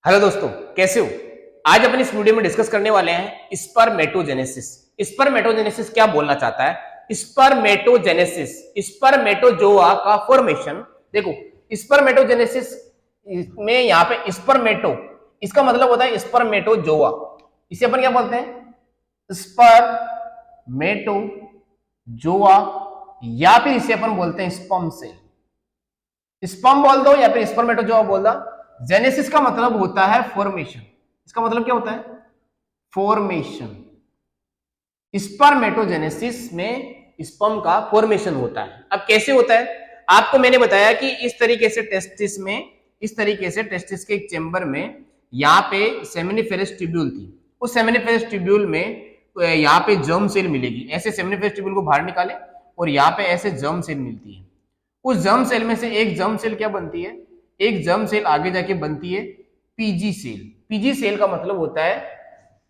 Hello दोस्तों, कैसे हो। आज अपन इस वीडियो में डिस्कस करने वाले हैं स्पर्मेटोजेनेसिस। स्पर्मेटोजेनेसिस क्या बोलना चाहता है। स्पर्मेटोजेनेसिस, स्पर्मेटोजोआ का फॉर्मेशन। देखो, स्पर्मेटोजेनेसिस में यहाँ पे स्पर्मेटो, इसका मतलब होता है स्पर्मेटोजोआ। इसे अपन क्या बोलते हैं, स्पर्मेटोजोआ, या फिर इसे अपन बोलते हैं स्पर्म सेल। स्पर्म बोल दो या फिर स्पर्मेटोजोआ बोल दो। जेनेसिस का मतलब होता है फॉर्मेशन। इसका मतलब क्या होता है, फॉर्मेशन। स्पर्मेटोजेनेसिस में स्पर्म का फॉर्मेशन होता है। अब कैसे होता है, आपको मैंने बताया कि इस तरीके से टेस्टिस में, इस तरीके से टेस्टिस के एक चेंबर में यहाँ पे सेमिनिफेरस ट्यूब्यूल थी। उस सेमिनिफेरस ट्यूब्यूल में यहाँ पे जर्म सेल मिलेगी। ऐसे सेमिनिफेरस ट्यूब्यूल को बाहर निकाले और यहाँ पे ऐसे जर्म सेल मिलती है। उस जर्म सेल में से एक जर्म सेल क्या बनती है, एक जर्म सेल आगे जाके बनती है पीजी सेल। पीजी सेल का मतलब होता है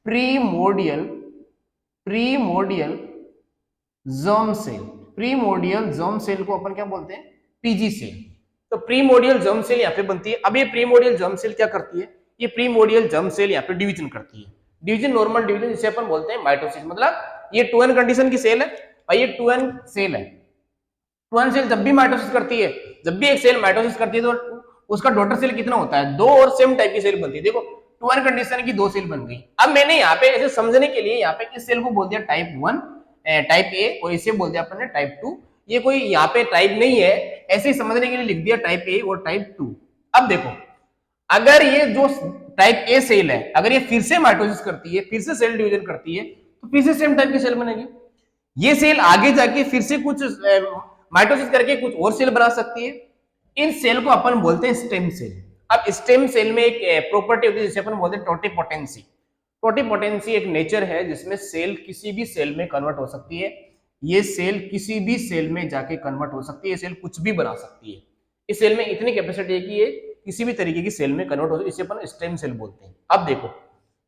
primordial germ cell. Primordial germ cell को अपन क्या बोलते हैं, पीजी सेल। तो प्रीमोर्डियल जर्म सेल यहाँ पे बनती है। अब ये प्रीमोर्डियल जर्म सेल क्या करती है, ये प्रीमोर्डियल जर्म सेल यहाँ पे डिवीजन करती है। डिवीजन, नॉर्मल डिवीजन, जिसे अपन बोलते हैं माइटोसिस। मतलब ये 2n कंडीशन की सेल है और ये 2n सेल है। 2n सेल जब भी माइटोसिस करती है, जब भी एक सेल माइटोसिस करती है तो उसका डॉटर सेल कितना होता है, 2 और सेम टाइप की सेल बनती है। देखो 2n कंडीशन की 2 सेल बन गई। अब मैंने यहाँ पे ऐसे समझने के लिए यहाँ पे इस सेल को बोल दिया टाइप 1, टाइप ए, और इसे बोल दिया अपन ने टाइप 2। ये कोई यहाँ पे टाइप नहीं है, ऐसे ही समझने के लिए लिख दिया टाइप ए और टाइप 2। अब देखो, अगर ये जो टाइप ए सेल है, अगर ये फिर से माइटोसिस करती है, फिर से सेल डिवीजन करती है, तो फिर से सेम टाइप की सेल बनेगी। ये सेल आगे जाके फिर से कुछ माइटोसिस करके कुछ और सेल बना सकती है। इन सेल को अपन बोलते हैं स्टेम सेल। अब स्टेम सेल में एक प्रॉपर्टी होती है जिसे अपन बोलते हैं टोटिपोटेंसी। टोटिपोटेंसी एक नेचर है जिसमें सेल किसी भी सेल में कन्वर्ट हो सकती है। ये सेल किसी भी सेल में जाके कन्वर्ट हो सकती है। सेल कुछ भी बना सकती है। इस सेल में इतनी कैपेसिटी है कि ये किसी भी तरीके की सेल में कन्वर्ट हो सकती है। इसे अपन स्टेम सेल बोलते हैं। अब देखो,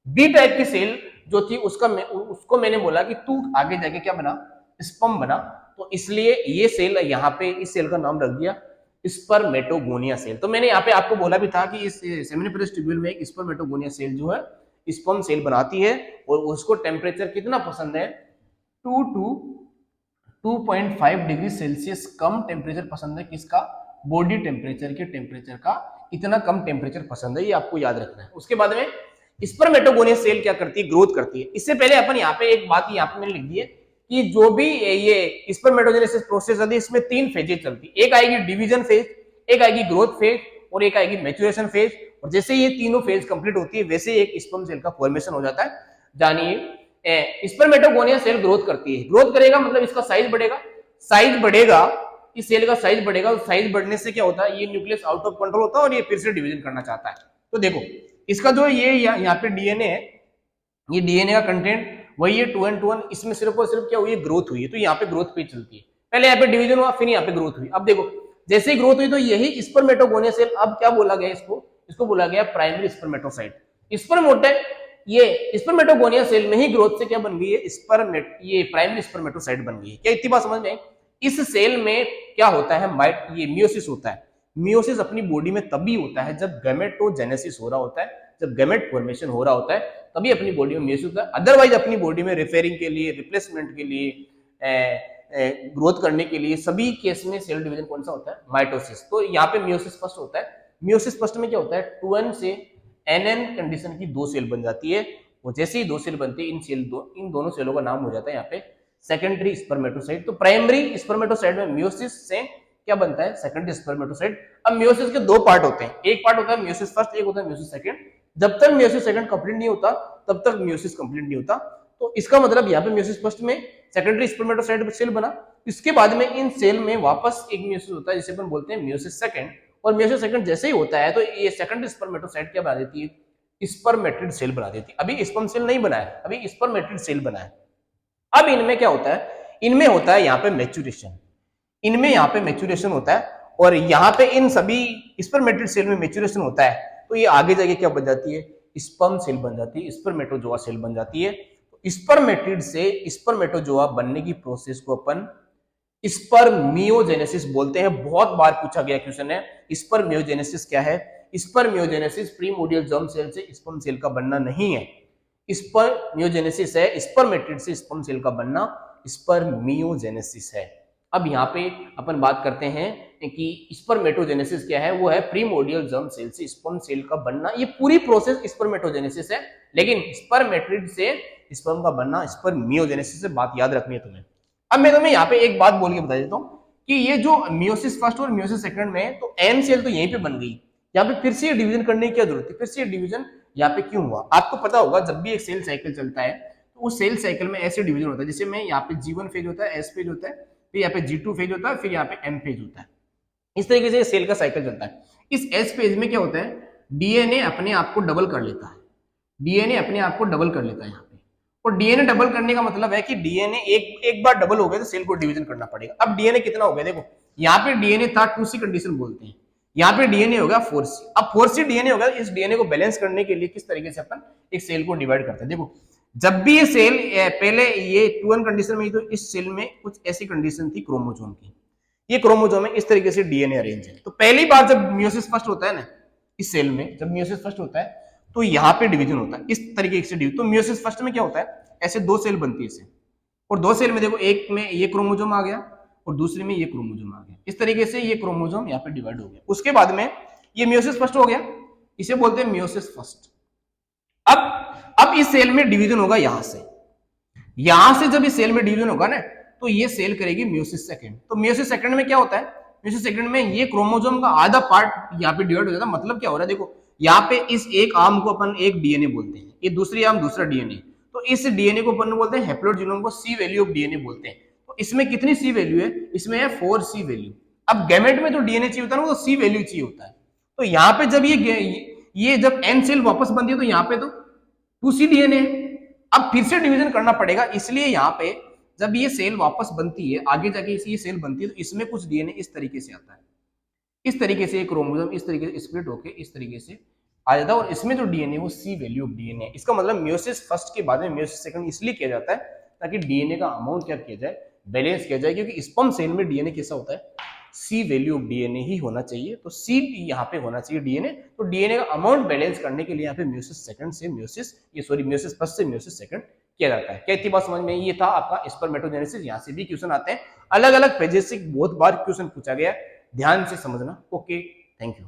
बी टाइप की सेल जो थी उसको मैंने बोला कि तू आगे जाके क्या बना, स्पर्म बना। तो इसलिए ये सेल यहाँ पे, इस सेल का नाम रख दिया स्पर्मेटोगोनिया सेल। तो मैंने यहाँ पे आपको बोला भी था कि इस सेमिनिफेरस ट्यूब्यूल में एक स्पर्मेटोगोनिया सेल जो है स्पर्म सेल बनाती है, और उसको टेम्परेचर कितना पसंद है, 2 to 2.5 degree Celsius come temperature पसंद है। किसका, बॉडी टेम्परेचर के टेम्परेचर का इतना कम टेम्परेचर पसंद है। ये आपको याद रखना है। उसके बाद में स्पर्मेटोगोनिया सेल क्या करती है, ग्रोथ करती है। इससे पहले अपन यहाँ पे एक बात यहाँ पे मैंने लिख दी है कि जो भी ये स्पर्मेटोजेनेसिस प्रोसेस है, इसमें 3 फेजेज चलती है। एक आएगी डिवीजन फेज, एक आएगी ग्रोथ फेज, और एक आएगी मैच्योरेशन फेज। और जैसे ये तीनों फेज कंप्लीट होती है, वैसे एक स्पर्म सेल का फॉर्मेशन हो जाता है। जानिए, स्पर्मेटोगोनिया सेल ग्रोथ करती है। ग्रोथ करेगा मतलब इसका साइज बढ़ेगा। साइज बढ़ेगा, इस सेल का साइज बढ़ेगा। साइज बढ़ने से क्या होता है, ये न्यूक्लियस आउट ऑफ कंट्रोल होता है और ये फिर से डिवीजन करना चाहता है। तो देखो, इसका जो ये यहाँ पे डीएनए है, ये डीएनए का कंटेंट वही है 2n2n। इसमें सिर्फ और सिर्फ क्या हुई है, ग्रोथ हुई है। तो यहाँ पे ग्रोथ पेज चलती है। पहले यहाँ पे डिवीजन हुआ, फिर यहाँ पे ग्रोथ हुई। अब देखो, जैसे ही ग्रोथ हुई तो यही स्पर्मेटोगोनिया सेल, अब क्या बोला गया इसको बोला गया प्राइमरी स्पर्मेटोसाइट। स्पर्म होता है, ये स्पर्मेटोगोनिया सेल में ही ग्रोथ से क्या बन गई है, ये प्राइमरी स्पर्मेटोसाइट बन गई है। क्या इतनी बात समझ में आई। इस सेल में क्या होता है, ये मियोसिस होता है। मियोसिस अपनी बॉडी में तभी होता है जब गैमेटोजेनेसिस हो रहा होता है, जब गैमेट फॉर्मेशन हो रहा होता है, तभी अपनी बॉडी में मियोसिस होता है। अदरवाइज अपनी बॉडी में रिपेयरिंग के लिए, रिप्लेसमेंट के लिए, ग्रोथ करने के लिए, सभी केस में सेल डिवीजन कौन सा होता है, माइटोसिस। तो यहाँ पे मियोसिस फर्स्ट होता है। मियोसिस फर्स्ट में क्या होता है, 2n से nn कंडीशन की 2 सेल बन जाती है। और जैसे ही 2 सेल बनती है, इन दोनों सेलों का नाम हो जाता है यहाँ पे सेकेंडरी स्पर्मेटोसाइट। तो प्राइमरी स्पर्मेटोसाइट में मियोसिस से क्या बनता है, सेकेंडरी स्पर्मेटोसाइट। अब मियोसिस के 2 पार्ट होते हैं। एक पार्ट होता है मियोसिस फर्स्ट, एक होता है मियोसिस सेकंड। जब तक मियोसिस सेकंड कंप्लीट नहीं होता, तब तक मियोसिस कंप्लीट नहीं होता। तो इसका मतलब यहाँ पे मियोसिस फर्स्ट में सेकेंडरी स्पर्मेटोसाइट सेल बना। इसके बाद में इन सेल में वापस एक मियोसिस होता है जिसे अपन बोलते हैं मियोसिस सेकंड। और मियोसिस सेकंड जैसे ही होता है तो ये सेकेंडरी स्पर्मेटोसाइट क्या बना देती है, स्पर्मेट्रिड सेल बना देती है। अभी स्पर्म सेल नहीं बना है, अभी स्पर्मेट्रिड सेल बना है। अब इनमें क्या होता है, इनमें होता है यहाँ पे मैच्योरेशन। इनमें यहाँ पे मैच्योरेशन होता है, और यहाँ पे इन सभी स्पर्मेट्रिड सेल में मैच्योरेशन होता है। तो ये आगे जाके क्या बन जाती है, स्पर्म सेल बन जाती है, स्पर्मेटोजोआ सेल बन जाती है। तो स्पर्मेट्रिड से स्पर्मेटोजोआ बनने की प्रोसेस को अपन स्पर्मियोजेनेसिस बोलते हैं। बहुत बार पूछा गया क्वेश्चन है, स्पर्मियोजेनेसिस क्या है, स्पर्मियोजेनेसिस प्रीमोडियल जर्म सेल से स्पर्म सेल का बनना नहीं है। स्पर्मियोजेनेसिस है स्पर्मेट्रिड से स्पर्म सेल का बनना, स्पर्मियोजेनेसिस है। अब यहाँ पे अपन बात करते हैं कि स्पर्मेटोजेनेसिस क्या है, वो है प्रीमोडियल जर्म सेल से स्पर्म सेल का बनना। ये पूरी प्रोसेस स्पर्मेटोजेनेसिस है, लेकिन स्पर्मेट्रिड से स्पर्म का बनना स्पर्मियोजेनेसिस है। बात याद रखनी है तुम्हें। अब मैं तुम्हें यहाँ पे एक बात बोल के बता देता हूँ कि ये जो मियोसिस फर्स्ट और मियोसिस सेकंड में, तो एम सेल तो यहीं पे बन गई, यहाँ पे फिर से डिवीजन करने की क्या जरूरत है, फिर से डिवीजन यहाँ पे क्यों हुआ? आपको पता होगा जब भी एक सेल साइकिल चलता है तो उस सेल साइकिल में ऐसे डिवीजन होता है, जैसे में यहाँ पे G1 फेज होता है, S फेज होता है, फिर यहाँ पे G2 फेज होता है, फिर यहाँ पे M फेज होता है। इस तरीके से सेल का साइकिल चलता है। इस S फेज में क्या होता है, डीएनए अपने आप को डबल कर लेता है, डीएनए अपने आप को डबल कर लेता है यहाँ पे। और डीएनए डबल करने का मतलब है कि डीएनए एक बार डबल हो गया तो सेल को डिवीजन करना पड़ेगा। अब डीएनए कितना हो गया, देखो यहाँ पे डीएनए था 2C कंडीशन बोलते हैं, यहाँ पे डीएनए हो गया 4C। अब 4C डीएनए हो गया, इस डीएनए को बैलेंस करने के लिए किस तरीके से अपन एक सेल को डिवाइड करते हैं। देखो जब भी ये सेल पहले ये 2N कंडीशन में, तो इस सेल में कुछ ऐसी कंडीशन थी क्रोमोसोम की, ये क्रोमोसोम है, इस तरीके से डीएनए अरेंज है। तो पहली बार जब मियोसिस फर्स्ट होता है ना इस सेल में, जब मियोसिस फर्स्ट होता है तो यहाँ पे डिवीजन होता है इस तरीके से डिवीजन। तो मियोसिस फर्स्ट में क्या होता है, ऐसे दो सेल बनती है इसे, और दो सेल में देखो एक में ये क्रोमोसोम आ गया और दूसरे में ये क्रोमोसोम आ गया, इस तरीके से ये क्रोमोसोम यहाँ पे डिवाइड हो गया। उसके बाद में ये मियोसिस फर्स्ट हो गया, इसे बोलते हैं मियोसिस फर्स्ट। अब इस सेल में डिवीजन होगा यहां से जब इस सेल में डिवीजन होगा ना तो ये सेल करेगी मियोसिस सेकंड। तो मियोसिस सेकंड में क्या होता है, मियोसिस सेकंड में ये क्रोमोसोम का आधा पार्ट यहाँ पे डिवाइड हो जाता है। मतलब क्या हो रहा है, देखो यहाँ पे इस एक आर्म को अपन एक डीएनए बोलते हैं, ये दूसरी आर्म दूसरा डीएनए, तो इस डीएनए को अपन बोलते हैं हैप्लोइड जीनोम को सी वैल्यू ऑफ डीएनए बोलते हैं। तो इसमें कितनी सी वैल्यू है, इसमें है 4C वैल्यू। अब गैमेट में जो डीएनए चाहिए होता है ना वो सी वैल्यू चाहिए होता है। तो यहाँ पे जब ये जब एन सेल वापस बनती है तो यहाँ पे तो 2C डीएनए है। अब फिर से डिवीजन करना पड़ेगा, इसलिए यहाँ पे जब ये सेल वापस बनती है, आगे जाके ये सेल बनती है, तो इसमें कुछ डीएनए इस तरीके से आता है, इस तरीके से एक क्रोमोसोम इस तरीके से स्प्लिट होके इस तरीके से आ जाता है, और इसमें जो डीएनए वो सी वैल्यू ऑफ डीएनए है। इसका मतलब मियोसिस फर्स्ट के बाद में मियोसिस सेकंड इसलिए किया जाता है ताकि डीएनए का अमाउंट क्या किया जाए, बैलेंस किया जाए, क्योंकि स्पर्म सेल में डीएनए कैसा होता है, सी वैल्यू ऑफ डीएनए ही होना चाहिए। तो सी यहाँ पे होना चाहिए डीएनए, तो डीएनए का अमाउंट बैलेंस करने के लिए यहाँ पे मियोसिस सेकंड से मियोसिस फर्स्ट से मियोसिस सेकंड किया जाता है। क्या इतनी बात समझ में? ये था आपका स्पर्मेटोजेनेसिस। यहाँ से भी क्वेश्चन आते हैं, अलग अलग पेजेस से बहुत बार क्वेश्चन पूछा गया, ध्यान से समझना। Okay, thank you.